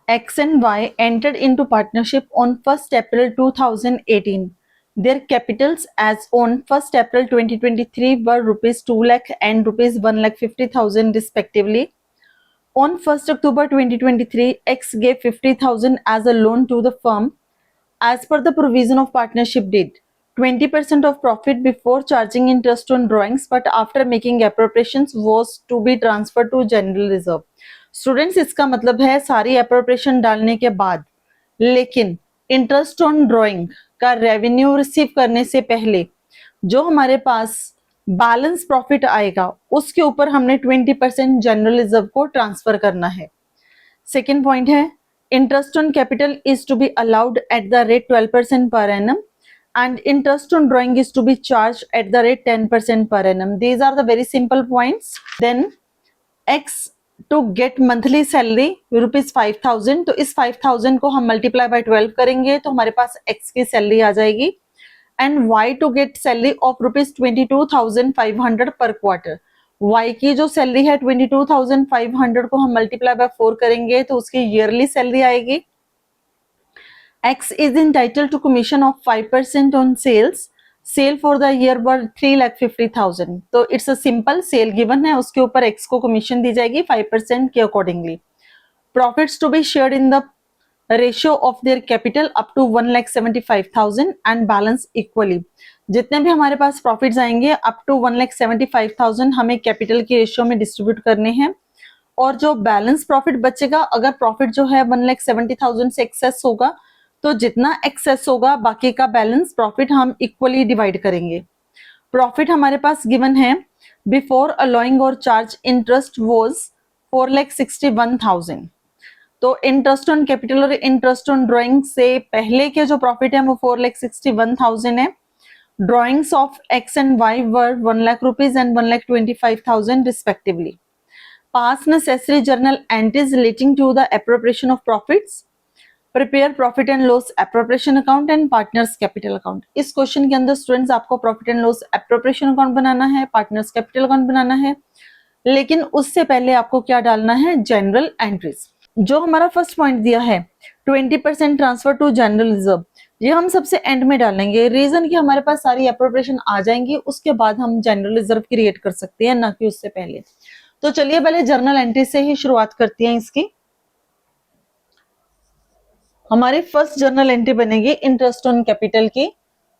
X and Y entered into partnership on 1st April 2018. Their capitals as on 1st April 2023 were rupees 2 lakh and rupees 1,50,000 respectively. On 1st October 2023, X gave 50,000 as a loan to the firm. As per the provision of partnership deed, 20% of profit before charging interest on drawings, but after making appropriations was to be transferred to general reserve. Students, इसका मतलब है सारी appropriation डालने के बाद, लेकिन interest on drawing का revenue receive करने से पहले जो हमारे पास बैलेंस प्रॉफिट आएगा उसके ऊपर हमने 20% जनरल रिजर्व को ट्रांसफर करना है. सेकेंड पॉइंट है, interest on capital is to be allowed at the rate 12% per annum and interest on drawing is to be charged at the rate 10% per annum. These are the very simple points. Then X to get monthly salary rupees 5,000, तो इस 5,000 को हम multiply by 12 करेंगे तो हमारे पास X की salary आ जाएगी. And Y to get salary of rupees 22,500 per quarter. Y की जो सैलरी है 22,500 को हम मल्टीप्लाई बाय 4 करेंगे तो उसकी ईयरली सैलरी आएगी. X is entitled to commission of 5% on sales. Sale for the year were 3,50,000. तो it's a simple sale given है, उसके ऊपर X को कमीशन दी जाएगी 5% के अकॉर्डिंगली. Profits to be shared in the ratio of their capital up to 1,75,000 and balance equally. जितने भी हमारे पास प्रॉफिट्स आएंगे अप टू 1,75,000 हमें कैपिटल की रेशियो में डिस्ट्रीब्यूट करने हैं. और जो बैलेंस प्रॉफिट बचेगा, अगर प्रॉफिट जो है 1,70,000 से एक्सेस होगा तो जितना एक्सेस होगा बाकी का बैलेंस प्रॉफिट हम इक्वली डिवाइड करेंगे. प्रॉफिट हमारे पास गिवन है बिफोर अलाउइंग और चार्ज इंटरेस्ट वाज 4,61,000. तो इंटरेस्ट ऑन कैपिटल और इंटरेस्ट ऑन ड्राइंग से पहले के जो प्रॉफिट है वो 4,61,000 है. Drawings of X and Y were 1 lakh rupees and 1,25,000 respectively. Pass necessary journal entries relating to the appropriation of profits. Prepare profit and loss appropriation account and partners capital account. इस question के अंदर students आपको profit and loss appropriation account बनाना है, partners capital account बनाना है, लेकिन उससे पहले आपको क्या डालना है, जनरल एंट्रीज. जो हमारा फर्स्ट पॉइंट दिया है 20% ट्रांसफर टू जनरल रिजर्व, ये हम सबसे एंड में डालेंगे. रीजन कि हमारे पास सारी एप्रोप्रिएशन आ जाएंगी, उसके बाद हम जनरल रिजर्व क्रिएट कर सकते हैं, ना कि उससे पहले. तो चलिए पहले जर्नल एंट्री से ही शुरुआत करती हैं इसकी. हमारी फर्स्ट जर्नल एंट्री बनेगी इंटरेस्ट ऑन कैपिटल की.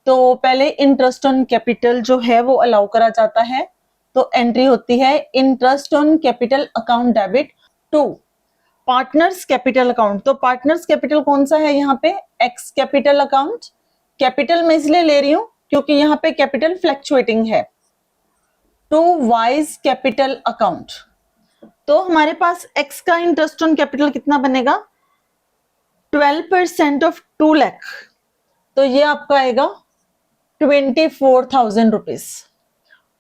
तो पहले इंटरेस्ट ऑन कैपिटल जो है वो अलाउ करा जाता है, तो एंट्री होती है interest on capital account debit to partners capital account. तो पार्टनर्स कैपिटल कौन सा है यहाँ पे, एक्स कैपिटल अकाउंट. कैपिटल में इसलिए ले रही हूं क्योंकि यहाँ पे कैपिटल फ्लैक्चुएटिंग है. To Y's capital account. तो हमारे पास एक्स का इंटरेस्ट ऑन कैपिटल कितना बनेगा, 12% ऑफ 2 लाख. तो ये आपका आएगा 24,000 रुपीज.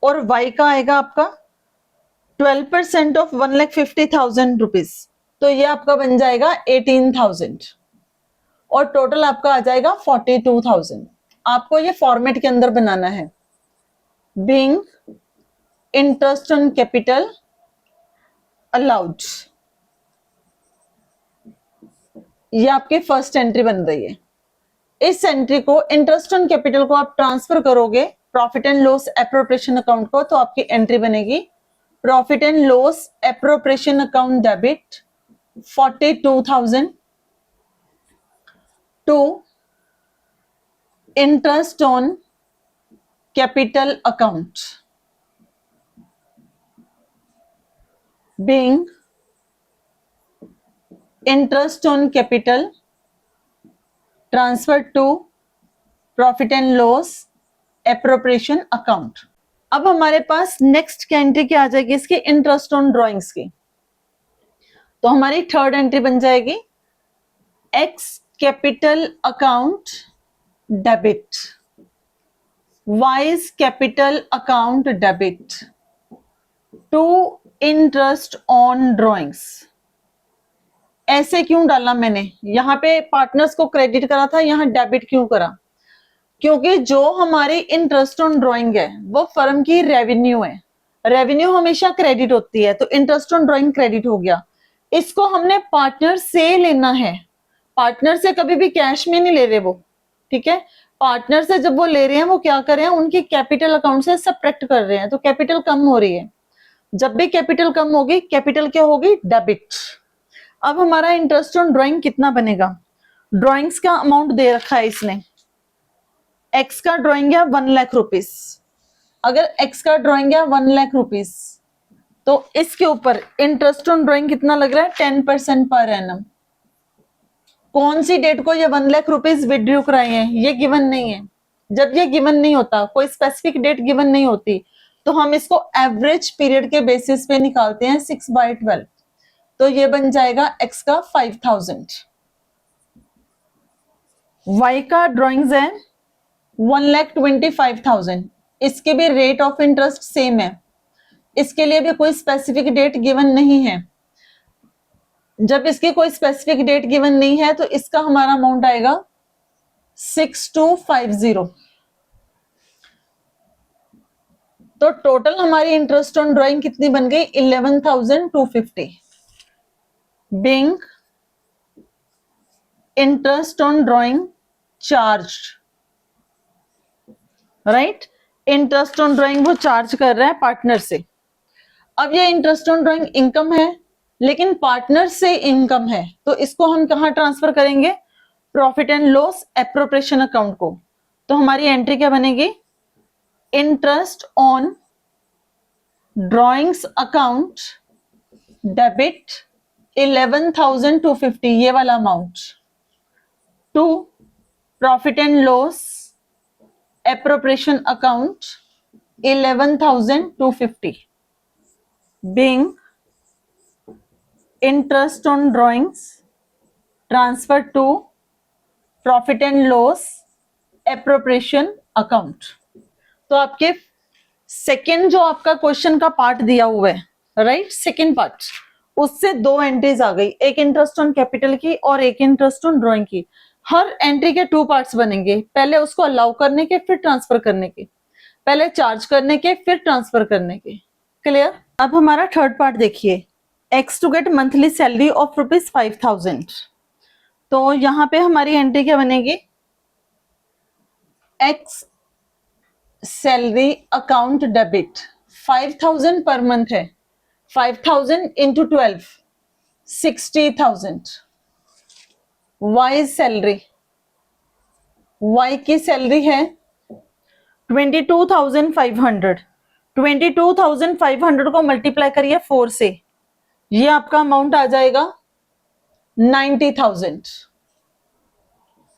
और Y का आएगा आपका 12% ऑफ 1,50,000 रुपीज. तो ये आपका बन जाएगा 18,000 और टोटल आपका आ जाएगा 42,000. आपको ये फॉर्मेट के अंदर बनाना है. Being interest on capital allowed, ये आपकी फर्स्ट एंट्री बन रही है. इस एंट्री को इंटरेस्ट ऑन कैपिटल को आप ट्रांसफर करोगे profit and loss appropriation account को, तो आपकी एंट्री बनेगी profit and loss appropriation account debit 42,000 to interest on capital account being interest on capital transfer to profit and loss appropriation account. अब हमारे पास next क्या एंट्री क्या आ जाएगी इसकी, इंटरेस्ट ऑन ड्राइंग्स की. तो हमारी थर्ड एंट्री बन जाएगी X capital account debit Y's capital account debit to interest on drawings. ऐसे क्यों डाला मैंने, यहाँ पे पार्टनर्स को क्रेडिट करा था, यहाँ डेबिट क्यों करा, क्योंकि जो हमारी इंटरेस्ट ऑन ड्राइंग है वो फर्म की रेवेन्यू है. रेवेन्यू हमेशा क्रेडिट होती है, तो इंटरेस्ट ऑन ड्राइंग क्रेडिट हो गया. इसको हमने पार्टनर से लेना है, पार्टनर से कभी भी कैश में नहीं ले रहे वो, ठीक है। पार्टनर से जब वो ले रहे हैं वो क्या कर रहे हैं, उनकी कैपिटल अकाउंट से सब्ट्रैक्ट कर रहे हैं, तो कैपिटल कम हो रही है। जब भी कैपिटल कम होगी, कैपिटल क्या होगी, डेबिट। अब हमारा इंटरेस्ट ऑन ड्राइंग कितना बनेगा, ड्राइंग्स का अमाउंट दे रखा है इसने, एक्स का ड्राइंग है 1 लाख रुपीस। अगर एक्स का ड्राइंग है 1 लाख रुपीस, तो इसके ऊपर इंटरेस्ट ऑन ड्राइंग कितना लग रहा है, 10% पर एनम। कौन सी डेट को ये 1 लाख रुपीस विड्रॉ कराए हैं, ये गिवन नहीं है। जब ये गिवन नहीं होता, कोई स्पेसिफिक डेट गिवन नहीं होती, तो हम इसको एवरेज पीरियड के बेसिस पे निकालते हैं 6/12। तो ये बन जाएगा एक्स का 5000। वाई का ड्रॉइंग्स है 1,25,000। इसके भी रेट ऑफ इंटरेस्ट सेम है, इसके लिए भी कोई स्पेसिफिक डेट गिवन नहीं है। जब इसकी कोई स्पेसिफिक डेट गिवन नहीं है, तो इसका हमारा अमाउंट आएगा 6250। तो टोटल हमारी इंटरेस्ट ऑन ड्राइंग कितनी बन गई, 11,250। Being interest on drawing charge, right, interest on drawing वो चार्ज कर रहा है पार्टनर से। अब ये इंटरेस्ट ऑन ड्राइंग इनकम है, लेकिन पार्टनर से इनकम है, तो इसको हम कहां ट्रांसफर करेंगे, profit and loss appropriation account को। तो हमारी एंट्री क्या बनेगी, interest on drawings account debit 11,250, ये वाला amount, to profit and loss appropriation account 11,250, being interest on drawings transfer to profit and loss appropriation account। तो आपके सेकेंड जो आपका क्वेश्चन का पार्ट दिया हुआ है, राइट, सेकेंड पार्ट, उससे 2 एंट्रीज आ गई, एक इंटरेस्ट ऑन कैपिटल की और एक इंटरेस्ट ऑन ड्राइंग की। हर एंट्री के 2 पार्ट्स बनेंगे, पहले उसको अलाउ करने के, फिर ट्रांसफर करने के, पहले चार्ज करने के, फिर ट्रांसफर करने के। क्लियर। अब हमारा थर्ड पार्ट देखिए, X to get monthly salary of ₹5,000। तो यहां पे हमारी एंट्री क्या बनेगी, x salary account debit 5,000 per month है, 5,000 इंटू 12 60,000। वाई सैलरी, वाई की सैलरी है 22,500। 22,500 को मल्टीप्लाई करिए 4 से, ये आपका अमाउंट आ जाएगा 90,000।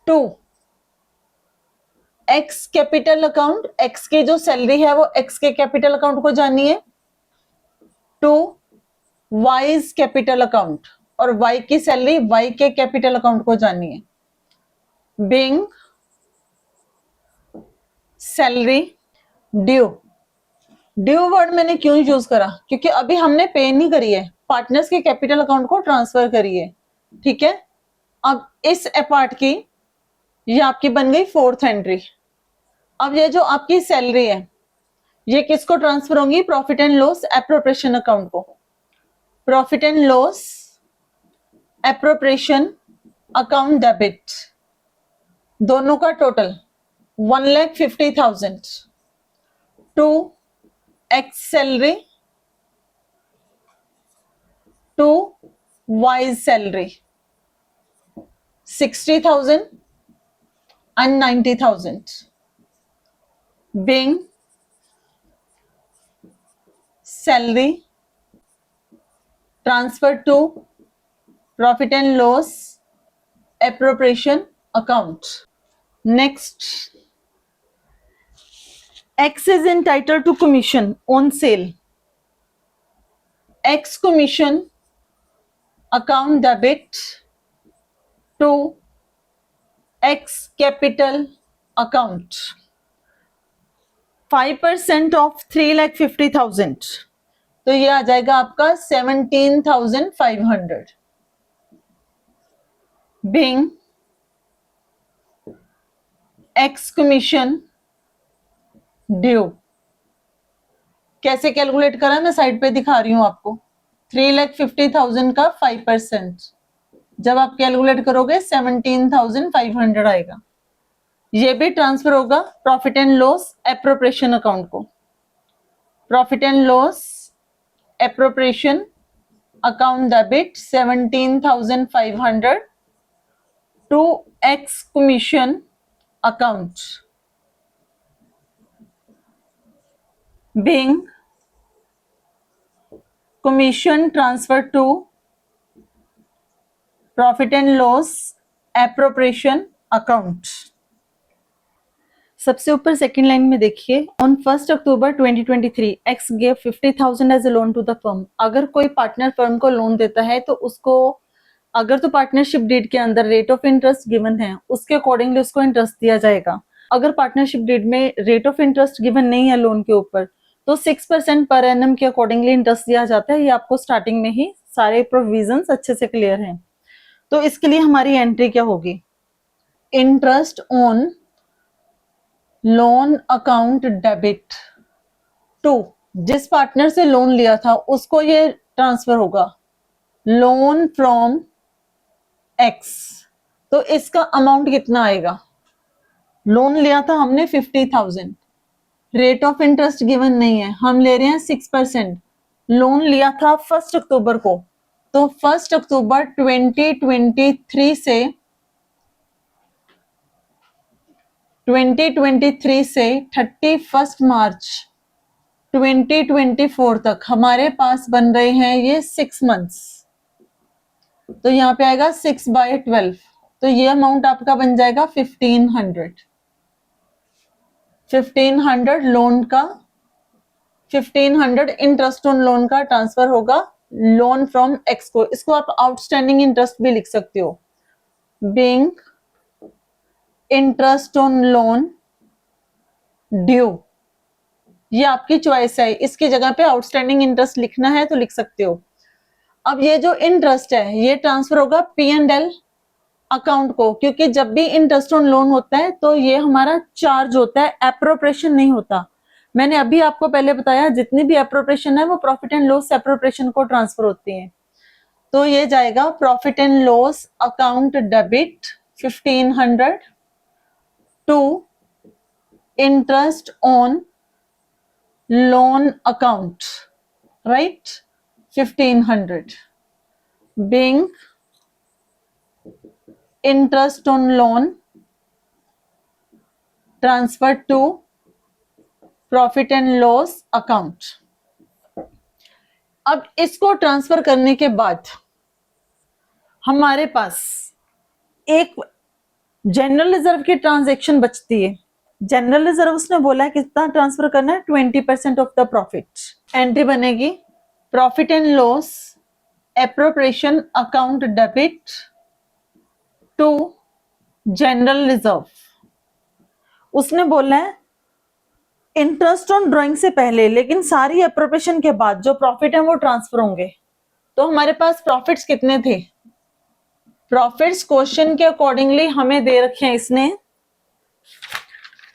To X capital account, X की जो सैलरी है वो एक्स के कैपिटल अकाउंट को जानिए, टू वाईज कैपिटल अकाउंट, और वाई की सैलरी वाई के कैपिटल अकाउंट को जानिए। Being salary due, due word मैंने क्यों यूज करा, क्योंकि अभी हमने पे नहीं करी है, पार्टनर्स के कैपिटल अकाउंट को ट्रांसफर करी है, ठीक है। अब इस पार्ट की ये आपकी बन गई 4th एंट्री। अब ये जो आपकी सैलरी है, ये किसको ट्रांसफर होंगी, profit and loss appropriation account को। Profit and loss appropriation account debit, दोनों का total 1,50,000 to X salary to Y salary 60,000 and 90,000, being salary transferred to profit and loss appropriation account. Next, X is entitled to commission on sale. X commission account debit to X capital account 5% of 3,50,000, तो ये आ जाएगा आपका 17,500। Being X commission due, कैसे calculate करा मैं side पे दिखा रही हूं आपको। 3,50,000 का 5%, जब आप कैलकुलेट करोगे 17,500 आएगा। ये भी ट्रांसफर होगा profit and loss appropriation account को। Profit and loss appropriation account debit 17,500 to X commission account being commission transfer to profit and loss appropriation account। सबसे ऊपर सेकेंड लाइन में देखिए, on 1 October 2023 X gave 50,000 as a loan to the firm. अगर कोई partner firm को loan देता है तो उसको, अगर तो पार्टनरशिप डीड के अंदर रेट ऑफ इंटरेस्ट गिवन है उसके अकॉर्डिंगली उसको इंटरेस्ट दिया जाएगा। अगर पार्टनरशिप डीड में रेट ऑफ इंटरेस्ट गिवन नहीं है लोन के ऊपर तो 6% पर एनम के अकॉर्डिंगली इंटरेस्ट दिया जाता है। ये आपको स्टार्टिंग में ही सारे प्रोविजंस अच्छे से क्लियर हैं। तो इसके लिए हमारी एंट्री क्या होगी, interest on loan account debit to, जिस पार्टनर से लोन लिया था उसको ये ट्रांसफर होगा, लोन फ्रॉम एक्स। तो इसका अमाउंट कितना आएगा, लोन लिया था हमने 50,000, रेट ऑफ इंटरेस्ट गिवन नहीं है, हम ले रहे हैं 6%। लोन लिया था 1 अक्टूबर को, तो 1 अक्टूबर 2023 से 31 मार्च 2024 तक हमारे पास बन रहे हैं ये 6 मंथ्स। तो यहाँ पे आएगा 6/12, तो ये अमाउंट आपका बन जाएगा 1500 लोन का, 1500 इंटरेस्ट ऑन लोन का ट्रांसफर होगा लोन फ्रॉम एक्स को। इसको आप आउटस्टैंडिंग इंटरेस्ट भी लिख सकते हो, being interest on loan due, ये आपकी चॉइस है, इसकी जगह पे आउटस्टैंडिंग इंटरेस्ट लिखना है तो लिख सकते हो। अब ये जो इंटरेस्ट है ये ट्रांसफर होगा P&L अकाउंट को, क्योंकि जब भी इंटरेस्ट ऑन लोन होता है तो ये हमारा चार्ज होता है, एप्रोप्रिएशन नहीं होता। मैंने अभी आपको पहले बताया जितनी भी एप्रोप्रिएशन है वो प्रॉफिट एंड लॉस एप्रोप्रिएशन को ट्रांसफर होती है। तो ये जाएगा profit and loss account debit 1500 to interest on loan account, right, 1500 being interest on loan transferred to profit and loss account। अब इसको ट्रांसफर करने के बाद हमारे पास एक जनरल रिजर्व की ट्रांजैक्शन बचती है। जनरल रिजर्व उसने बोला है कितना ट्रांसफर करना है, 20% ऑफ द प्रॉफिट। एंट्री बनेगी profit and loss appropriation account debit to general reserve. उसने बोला है इंटरेस्ट ऑन ड्राइंग से पहले, लेकिन सारी एप्रोप्रिएशन के बाद जो प्रॉफिट है वो ट्रांसफर होंगे। तो हमारे पास प्रॉफिट्स कितने थे, प्रॉफिट्स क्वेश्चन के अकॉर्डिंगली हमें दे रखे हैं इसने,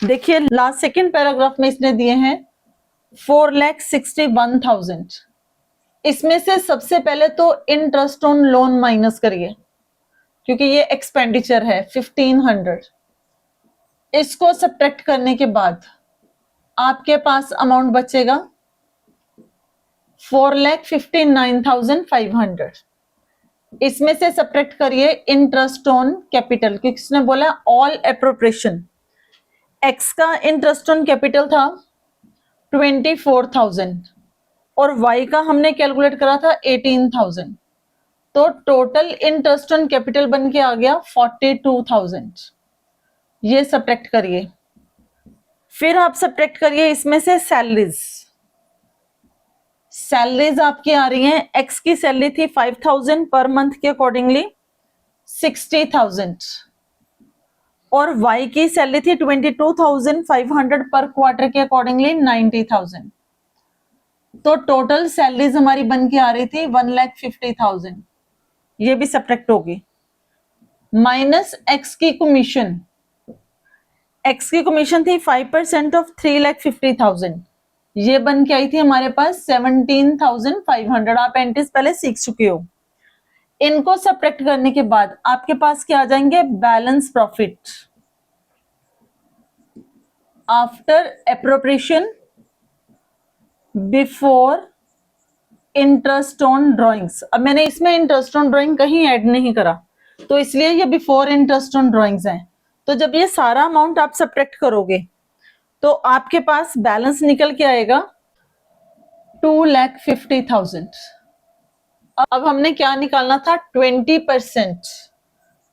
देखिए लास्ट सेकेंड पैराग्राफ में इसने दिए हैं 4,61,000। इसमें से सबसे पहले तो इंटरेस्ट ऑन लोन माइनस करिए क्योंकि ये एक्सपेंडिचर है 1500। इसको सब्ट्रैक्ट करने के बाद आपके पास अमाउंट बचेगा 4,59,500। इसमें से सब्ट्रैक्ट करिए इंटरेस्ट ऑन कैपिटल, क्योंकि इसने बोला ऑल एप्रोप्रिएशन। एक्स का इंटरेस्ट ऑन कैपिटल था 24,000 और वाई का हमने कैलकुलेट करा था 18,000, तो टोटल इंटरेस्ट ऑन कैपिटल बन के आ गया 42,000। ये सब्ट्रैक्ट करिए, फिर आप सब्ट्रैक्ट करिए इसमें से सैलरीज। सैलरीज आपकी आ रही हैं, एक्स की सैलरी थी 5,000 पर मंथ के अकॉर्डिंगली 60,000 और वाई की सैलरी थी 22,500 पर क्वार्टर के अकॉर्डिंगली 90,000। तो टोटल सैलरीज हमारी बन के आ रही थी 1,50,000। ये भी सब्ट्रैक्ट होगी, माइनस एक्स की कमीशन। एक्स की कमीशन थी 5% ऑफ 3,50,000। ये बन के आई थी हमारे पास 17,500। आप एंट्रीज पहले सीख चुके हो। इनको सब्ट्रैक्ट करने के बाद आपके पास क्या आ जाएंगे, balance profit after appropriation before interest on drawings. अब मैंने इसमें इंटरेस्ट ऑन ड्राइंग कहीं ऐड नहीं करा, तो इसलिए ये बिफोर इंटरेस्ट ऑन ड्राइंग्स है। तो जब ये सारा अमाउंट आप सब्ट्रैक्ट करोगे तो आपके पास बैलेंस निकल के आएगा 2,50,000। अब हमने क्या निकालना था, 20%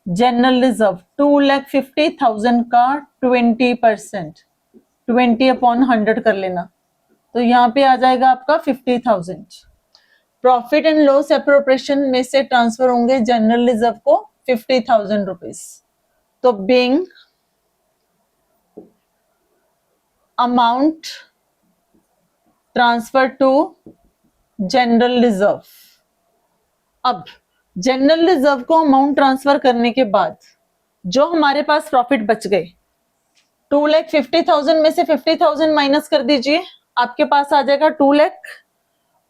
जनरल रिजर्व। 2,50,000 का 20%, 20/100 कर लेना, तो यहाँ पे आ जाएगा आपका 50,000। प्रॉफिट एंड लॉस एप्रोप्रिएशन में से ट्रांसफर होंगे जनरल रिजर्व को 50,000 रुपीज। तो being amount transfer to general reserve. अब जनरल रिजर्व को अमाउंट ट्रांसफर करने के बाद जो हमारे पास प्रॉफिट बच गए, 2,50,000 में से 50,000 माइनस कर दीजिए, आपके पास आ जाएगा 2 लाख।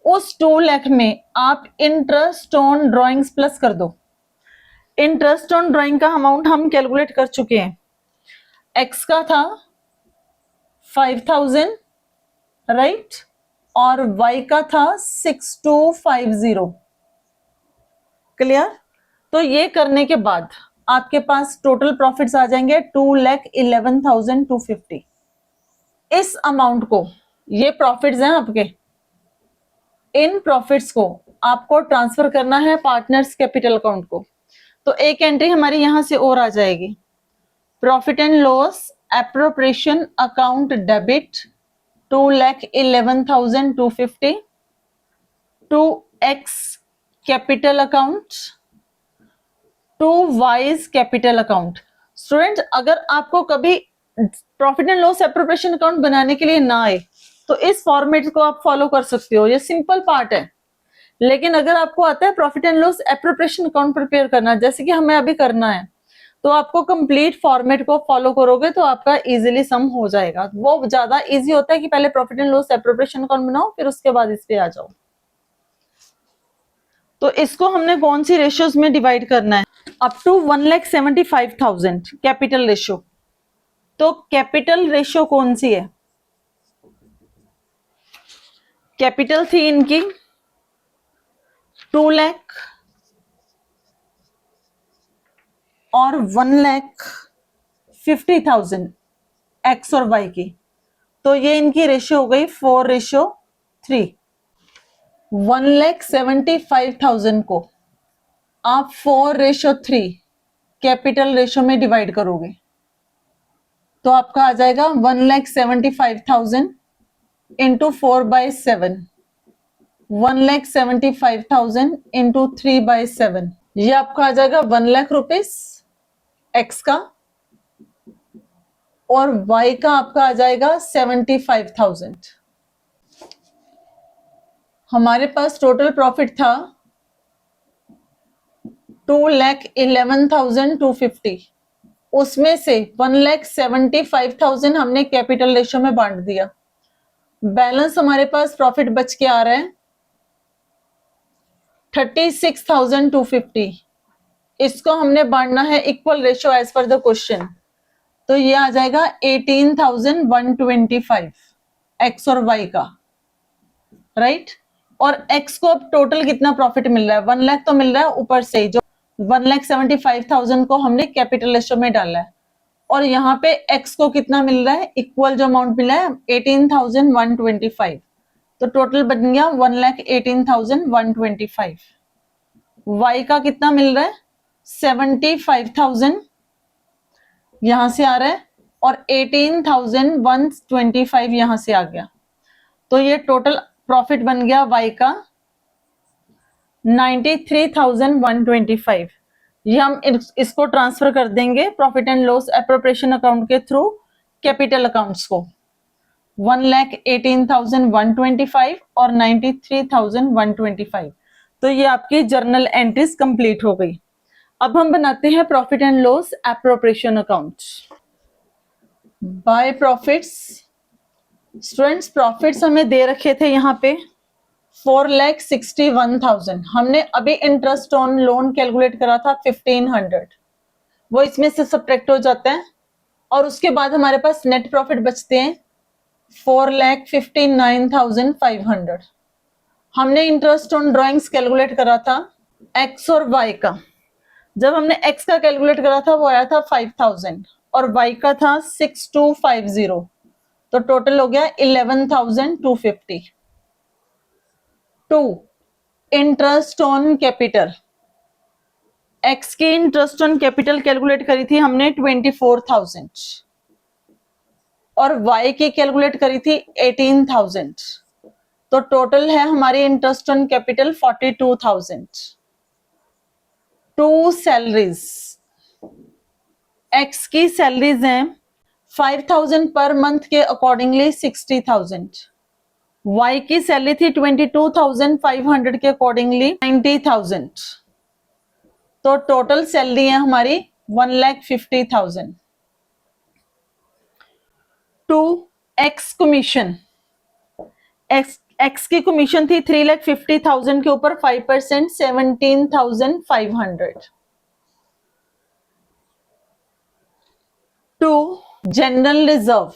उस 2 लाख में आप इंटरेस्ट ऑन ड्राइंग्स प्लस कर दो। इंटरेस्ट ऑन ड्राइंग का अमाउंट हम कैलकुलेट कर चुके हैं। एक्स का था 5,000, राइट, और वाई का था 6,250। क्लियर? तो ये करने के बाद आपके पास टोटल प्रॉफिट्स आ जाएंगे 2,11,250। इस अमाउंट को, ये प्रॉफिट्स हैं आपके, इन प्रॉफिट्स को आपको ट्रांसफर करना है पार्टनर्स कैपिटल अकाउंट को। तो एक एंट्री हमारी यहां से और आ जाएगी, profit and loss appropriation account debit 2,11,250 to X capital account to Y's capital account. Student, अगर आपको कभी profit and loss appropriation account बनाने के लिए ना आए तो इस फॉर्मेट को आप फॉलो कर सकते हो, ये सिंपल पार्ट है। लेकिन अगर आपको आता है profit and loss appropriation account prepare करना, जैसे कि हमें अभी करना है, तो आपको कंप्लीट फॉर्मेट को फॉलो करोगे तो आपका इजीली सम हो जाएगा। वो ज्यादा इजी होता है कि पहले profit and loss appropriation account बनाओ, फिर उसके बाद इस पे आ जाओ। तो इसको हमने कौन सी रेशियोज में डिवाइड करना है, अप टू 1,75,000 कैपिटल रेशियो। तो कैपिटल रेशियो कौन सी है, कैपिटल थी इनकी 2 लाख और 1,50,000 एक्स और वाई की। तो ये इनकी रेशियो हो गई 4:3। 1,75,000 को आप 4:3 कैपिटल रेशियो में डिवाइड करोगे तो आपका आ जाएगा 1,75,000 इंटू 4/7, 1,75,000 इंटू 3/7, ये आपका आ जाएगा 1 लाख रुपीस एक्स का, और वाई का आपका आ जाएगा 75,000। हमारे पास टोटल प्रॉफिट था 2,11,250, उसमें से 1,75,000 हमने कैपिटल रेशियो में बांट दिया। बैलेंस हमारे पास प्रॉफिट बच के आ रहा है 36,250। इसको हमने बांटना है equal ratio as per the question, तो ये आ जाएगा 18,125 एक्स और वाई का, राइट। और एक्स को अब टोटल कितना प्रॉफिट मिल रहा है, 1 लाख तो मिल रहा है ऊपर से, जो 1,75,000 को हमने कैपिटल रेशियो में डाला है, और यहाँ पे एक्स को कितना मिल रहा है, इक्वल जो अमाउंट मिला है 18,125। तो टोटल बन गया 1,18,125। वाई का कितना मिल रहा है 75,000 यहां से आ रहा है, और 18,125 यहां से आ गया। तो ये टोटल प्रॉफिट बन गया वाई का 93,125। ये हम इसको ट्रांसफर कर देंगे profit and loss appropriation account के थ्रू कैपिटल अकाउंट्स को। 1,18,125 और 93,125। तो ये आपकी जर्नल एंट्रीज कंप्लीट हो गई। अब हम बनाते हैं profit and loss appropriation account. By profits students profits हमें दे रखे थे यहाँ पे 4,61,000। हमने अभी इंटरेस्ट ऑन लोन कैलकुलेट करा था 1,500, वो इसमें से सब्ट्रैक्ट हो जाता है और उसके बाद हमारे पास नेट प्रॉफिट बचते हैं 4,59,500। हमने इंटरेस्ट ऑन ड्राइंग्स कैलकुलेट करा था एक्स और वाई का। जब हमने एक्स का कैलकुलेट करा था वो आया था 5,000 और वाई का था 6,250, तो टोटल हो गया 11,250। 2 इंटरेस्ट ऑन कैपिटल। एक्स की इंटरेस्ट ऑन कैपिटल कैलकुलेट करी थी हमने 24,000 और वाई की कैलकुलेट करी थी 18,000, तो टोटल है हमारी interest on capital 42,000। 2 salaries. X की सैलरीज हैं 5,000 पर मंथ के अकॉर्डिंगली 60,000। वाई की सैलरी थी 22,500 के अकॉर्डिंगली 90,000, तो टोटल सैलरी है हमारी 1,50,000। 2 एक्स कमीशन। एक्स की कमीशन थी 3,50,000 के ऊपर 5% 17,500। 2 जनरल रिजर्व।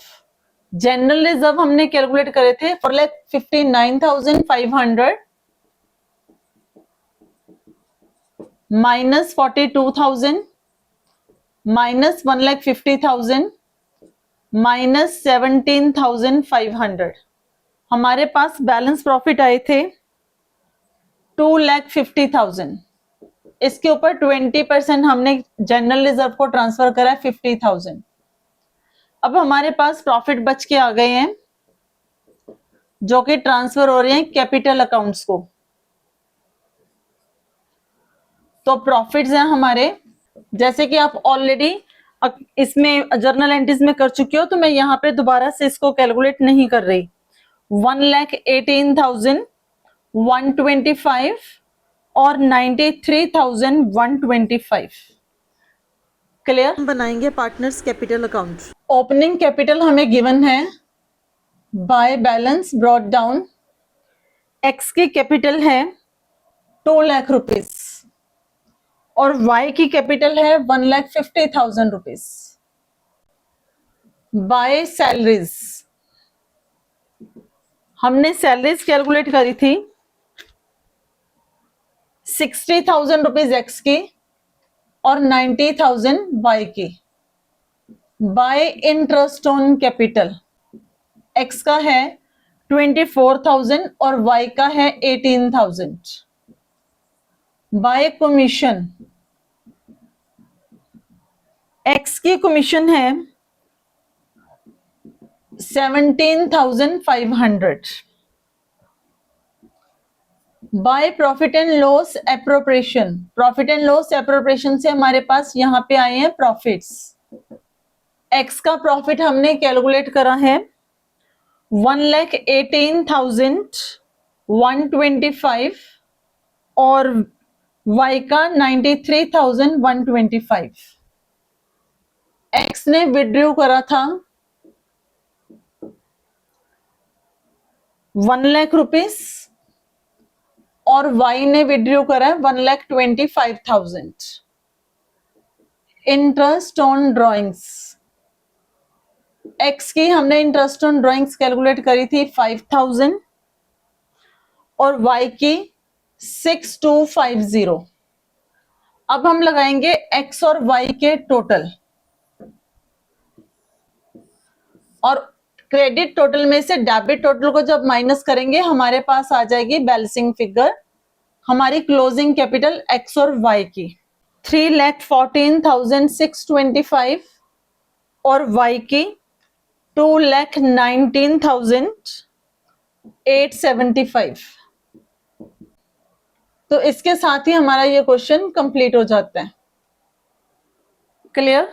जनरल रिजर्व हमने कैलकुलेट करे थे 4,59,500 माइनस 42,000 माइनस 1,50,000 माइनस 17,500। हमारे पास बैलेंस प्रॉफिट आए थे 2,50,000। इसके ऊपर 20% हमने जनरल रिजर्व को ट्रांसफर करा है 50,000। अब हमारे पास प्रॉफिट बच के आ गए हैं जो कि ट्रांसफर हो रहे हैं कैपिटल अकाउंट्स को। तो प्रॉफिट्स हैं हमारे, जैसे कि आप ऑलरेडी इसमें जर्नल एंट्रीज में कर चुके हो, तो मैं यहाँ पे दोबारा से इसको कैलकुलेट नहीं कर रही। 1,18,125 और 93,125। क्लियर? बनाएंगे partners capital account. Opening capital हमें गिवन है by balance brought down. X की कैपिटल है 2 लाख रुपीस और वाई की कैपिटल है 1,50,000 रुपीस। बाय सैलरीज, हमने सैलरीज कैलकुलेट करी थी 60,000 रुपीज एक्स की और 90,000 वाई की। Bye interest on capital, x का है 24,000 और वाई का है 18,000। बाय कमीशन, एक्स की कमीशन है 17,500। By profit and loss appropriation, profit and loss appropriation से हमारे पास यहां पे आए हैं प्रॉफिट्स। एक्स का प्रॉफिट हमने कैलकुलेट करा है 1,18,125 और वाई का 93,125। एक्स ने विड्रॉ करा था 1 लाख रुपीस और वाई ने विड्रॉ करा है 1,25,000। इंटरेस्ट ऑन ड्रॉइंग्स, एक्स की हमने इंटरेस्ट ऑन ड्रॉइंग्स कैलकुलेट करी थी 5,000 और वाई की 6,250। अब हम लगाएंगे एक्स और वाई के टोटल और क्रेडिट टोटल में से डेबिट टोटल को जब माइनस करेंगे हमारे पास आ जाएगी बैलेंसिंग फिगर हमारी क्लोजिंग कैपिटल एक्स और वाई की 3,14,625 और वाई की 2,19,875। तो इसके साथ ही हमारा ये क्वेश्चन कंप्लीट हो जाता है। क्लियर?